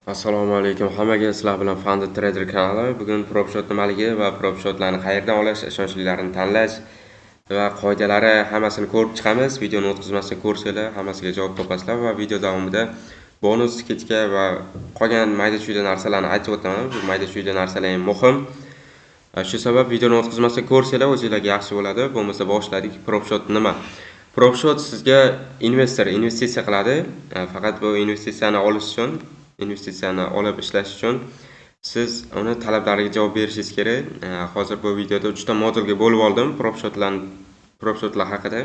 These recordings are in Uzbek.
Assalomu alaykum hammaga, sizlar bilan Founded Trader kanali. Bugun PropShot nimaligi va PropShotlarni qayerdan olish, ishonchlilarini tanlash va qoidalari hammasini ko'rib chiqamiz. Videoni o'tkazmasdan ko'rsanglar, hammasiga javob topasizlar va video davomida bonus, skechka va qolgan mayda-chuyda narsalarni aytib o'taman. Bu mayda-chuyda narsalar ham muhim. Shu sabab videoni o'tkazmasdan ko'rsanglar o'zingizlarga yaxshi bo'ladi. Bo'lmasa boshladik. PropShot nima? PropShot sizga investitsiya qiladi. Faqat bu investitsiyani olish uchun, investitsiyani olib ishlash uchun siz uni talablariga javob berishingiz kerak. Hozir bu videoda 3 ta modulga bo'lib oldim PropShotlar haqida.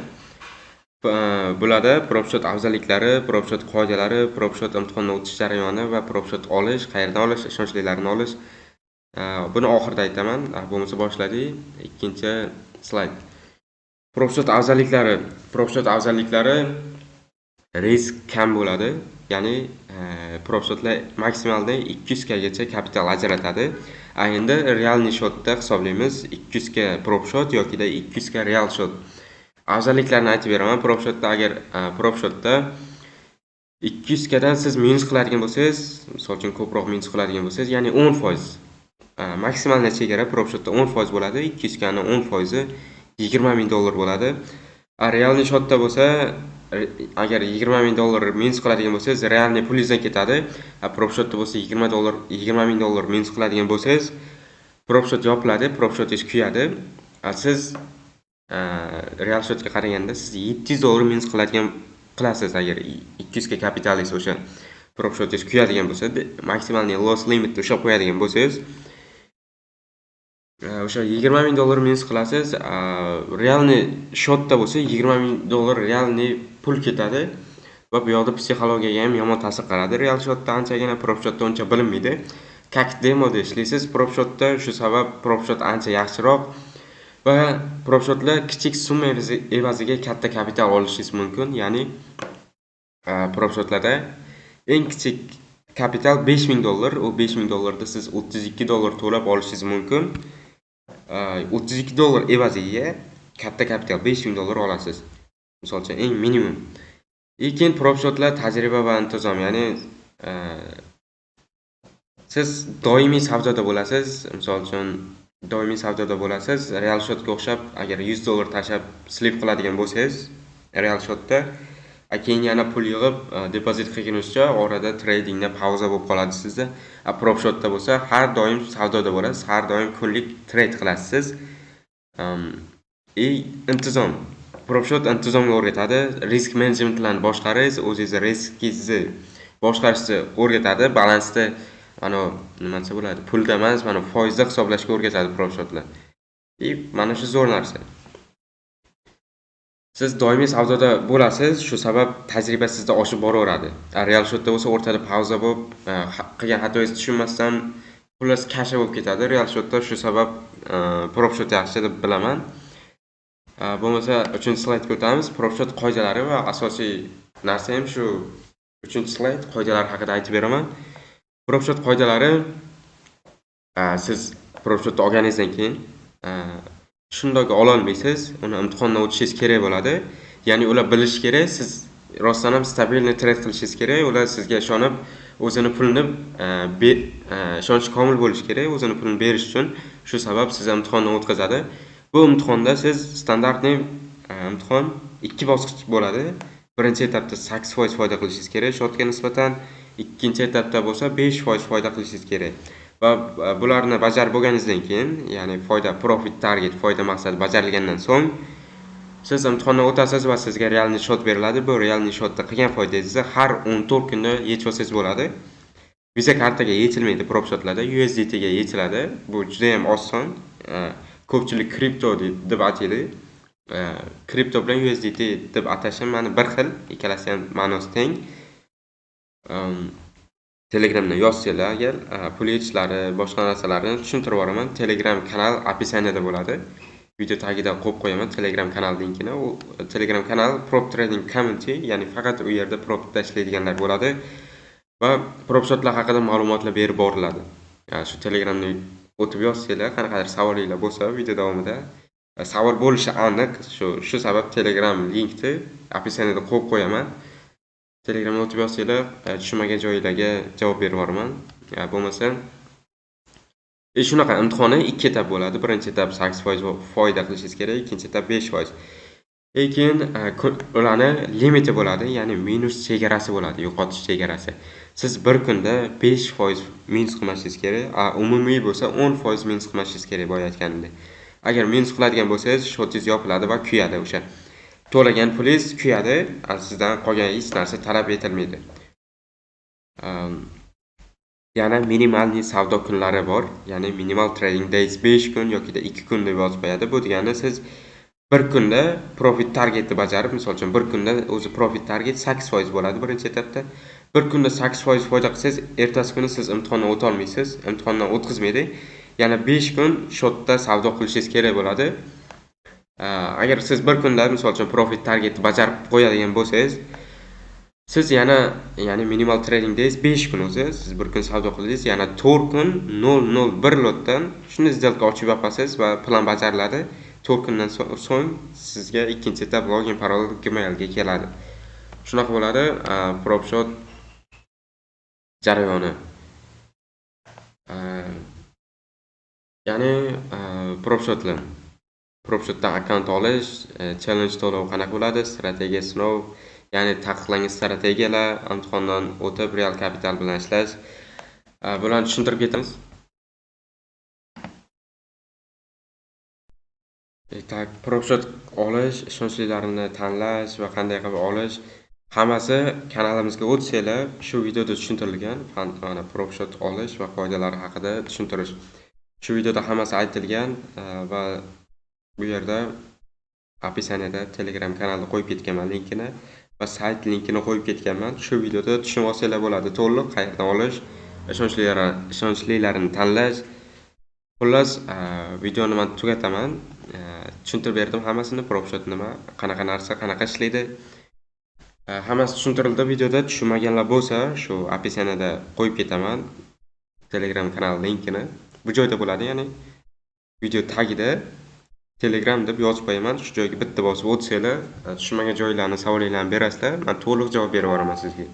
Bularda PropShot afzalliklari, PropShot qoidalari, PropShot imtihonni o'tish jarayoni va PropShot olish, qayerdan olish, ishonchlilarini olish. Buni oxirida aytaman. Bo'lmasa boshladik. Ikkinchi slayd. PropShot afzalliklari risk kam bo'ladi. Ya'ni PropShotlar maksimalda 200 gacha kapital ajratadi. Endi realniy shotda hisoblaymiz. 200 ga PropShot yoki 200 ga real shot. Afzalliklarini aytib beraman. PropShotda 200 gadan siz minus qiladigan bo'lsangiz, misol uchun ko'proq minus qiladigan bo'lsangiz, ya'ni 10%. Maksimal chegara PropShotda 10% bo'ladi. 200 gani 10% $20,000 bo'ladi. Realniy shotda bo'lsa, agar $20,000 minus qiladigan bo'lsangiz, realniy pulingizdan ketadi. PropShotda bo'lsa $20,000 minus qiladigan bo'lsangiz, PropShot yopiladi, PropShotingiz kuyadi. Siz real shotga qaraganda siz $700 minus qilasiz agar 200 ga kapitalingiz o'sha PropShotingiz kuyadigan bo'lsa, maksimal loss limit ushlab qo'yadigan bo'lsangiz, o'sha $20,000 minus qilasiz. Realniy shotda bo'lsa $20,000 realniy pul ketadi va bu yoqda psixologiyaga ham yomon ta'sir qiladi. Real shotda anchagina, PropShotda uncha bilinmaydi. Как demoda ishlaysiz. PropShotda shu sabab PropShot ancha yaxshiroq va PropShotlar kichik summa evaziga katta kapital olishingiz mumkin. Ya'ni PropShotlarda eng kichik kapital $5,000. O $5,000 da siz $32 to'lab olishingiz mumkin. $32 evaziga katta kapital $5,000 olasiz. Misol uchun eng minimum. Lekin PropShotlar tajriba va intizom, ya'ni siz doimiy savdoda bo'lasiz. Misol uchun doimiy savdoda bo'lasiz. Real shotga o'xshab agar $100 tashab slip qiladigan bo'lsangiz, real shotda keyin yana pul yig'ib depozit qilgunizcha orada tradingda pauza bo'lib qoladi sizda. PropShotda bo'lsa har doim savdoda bo'lasiz, har doim kunlik trade qilasiz. Intizom. PropShot intizomga o'rgatadi. Risk menejmentlarni boshqarish, o'zingiz riskingizni boshqarishni o'rgatadi. Balansda nima desa bo'ladi? Pulda emas, foizda hisoblashga o'rgatadi PropShotlar. Mana shu zo'r narsa. Siz doimiy savdoda bo'lasiz, shu sabab tajriba sizda oshib boraveradi. Real shotda bo'lsa o'rtada pauza bo'lib, qilgan xatoingizni tushunmasdan pullar kasha bo'lib ketadi. Real shotda shu sabab PropShot yaxshi deb bilaman. Bo'lmasa 3-slaydga o'tamiz. PropShot qoidalari va asosiy narsa ham shu 3-slayd qoidalar haqida aytib beraman. PropShot qoidalari siz PropShotni olganingizdan keyin shundoq ola olmaysiz, uni imtihondan o'tishingiz kerak bo'ladi. Ya'ni ular bilish kerak, siz rostdan ham stabilni trade qilishingiz kerak. Ular sizga ishonib, o'zini pulini ishonch komil bo'lish kerak, o'zini pulini berish uchun. Shu sabab siz imtihonni o'tkazadi. Bu imtihonda siz standartniy imtihon 2 bosqich bo'ladi. Birinchi etapda 8% foyda qilishingiz kerak shotga nisbatan, ikkinchi etapda bo'lsa 5% foyda qilishingiz kerak. Va bularni bajarib bo'lganingizdan keyin, ya'ni profit target, foyda maqsadi bajarilgandan so'ng siz imtihondan o'tasiz va sizga realniy shot beriladi. Bu realniy shotda qilgan foydingizni har 14 kunda yechib olsangiz bo'ladi. Visa kartaga yechilmaydi PropShotlarda, USDT ga yechiladi. Bu juda ham oson. Ko'pchilik kripto deb ataydi. Kripto bilan USDT deb atashim bir xil, ikkalasi ham ma'nosi teng. Telegramda yozsanglar agar pul yechishlari, boshqa narsalarni tushuntirib boraman. Telegram kanal описаниеda bo'ladi. Video tagida qo'yib qo'yaman Telegram kanal linkini. U Telegram kanal Prop Trading Community, ya'ni faqat u yerda propda ishlaydiganlar bo'ladi va PropShotlar haqida ma'lumotlar berib boriladi. Shu Telegramni o'tib yozsanglar, qanaqadir savolinglar bo'lsa video davomida savol bo'lishi aniq. Shu sabab Telegram linkni описаниеda qo'yib qo'yaman. Telegramga o'tib yozsanglar, tushunmagan joylarga javob berib yuboraman. Bo'lmasa shunaqa imtihoni 2 etap bo'ladi. Birinchi etap 8% foyda qilishingiz kerak, ikkinchi etap 5%. Lekin ularni limiti bo'ladi, ya'ni minus chegarasi bo'ladi, yo'qotish chegarasi. Siz bir kunda 5% minus qilmashingiz kerak, umumiy bo'lsa 10% minus qilmashingiz kerak boya aytganimdek. Agar minus qiladigan bo'lsangiz, shotingiz yopiladi va kuyadi o'sha. To'lagan pulingiz kuyadi, sizdan qolgan hech narsa talab etilmaydi. Yana minimalniy savdo kunlari bor. Ya'ni minimal trading days 5 kun yoki 2 kun deb yozib qo'yadi. Bu degani siz bir kunda profit targetni bajarib, misol uchun bir kunda o'zi profit target 8% bo'ladi birinchi etapda. Bir kunda 8% foyda qilsangiz, ertasi kuni siz imtihondan o'ta olmaysiz, imtihondan o'tkazmaydi. Yana 5 kun shotda savdo qilishingiz kerak bo'ladi. Agar siz bir kunda misol uchun profit targetni bajarib qo'yadigan bo'lsangiz, siz ya'ni minimal trading days 5 kun o'zi, siz bir kun savdo qildingiz, yana 4 kun 001 lotdan shuni izdelka ochib yopasiz va plan bajariladi. 4 kundan so'ng sizga ikkinchi etap login parol Gmailga keladi. Shunaqa bo'ladi PropShot jarayoni. Ya'ni PropShotdan akkaunt olish, challenge to'lov qanaqa bo'ladi, strategiya sinov, ya'ni taqiqlangan strategiyalar, imtihondan o'tib real kapital bilan ishlash. Bularni tushuntirib ketamiz. PropShot olish, ishonchlilarini tanlash va qanday qilib olish, hammasi kanalimizga o'tsanglar, shu videoda tushuntirilgan. Mana PropShot olish va qoidalari haqida tushuntirish. Shu videoda hammasi aytilgan va bu yerda описаниеda Telegram kanalni qo'yib ketganman linkini va sayt linkini qo'yib ketganman. Shu videoda tushunib olsanglar bo'ladi to'liq qayerdan olish, ishonchlilarini tanlash. Xullas, videoni men tugataman. Tushuntirib berdim hammasini, PropShot nima, qanaqa narsa, qanaqa ishlaydi. Hammasi tushuntirildi videoda. Tushunmaganlar bo'lsa, shu описаниеda qo'yib ketaman Telegram kanal linkini. Bu joyda bo'ladi, ya'ni video tagida Telegram deb yozib qo'yaman. Shu joyga bitta bosib o'tsanglar, tushunmagan joylarni, savolinglarni berasizlar, men to'liq javob berib boraman sizga.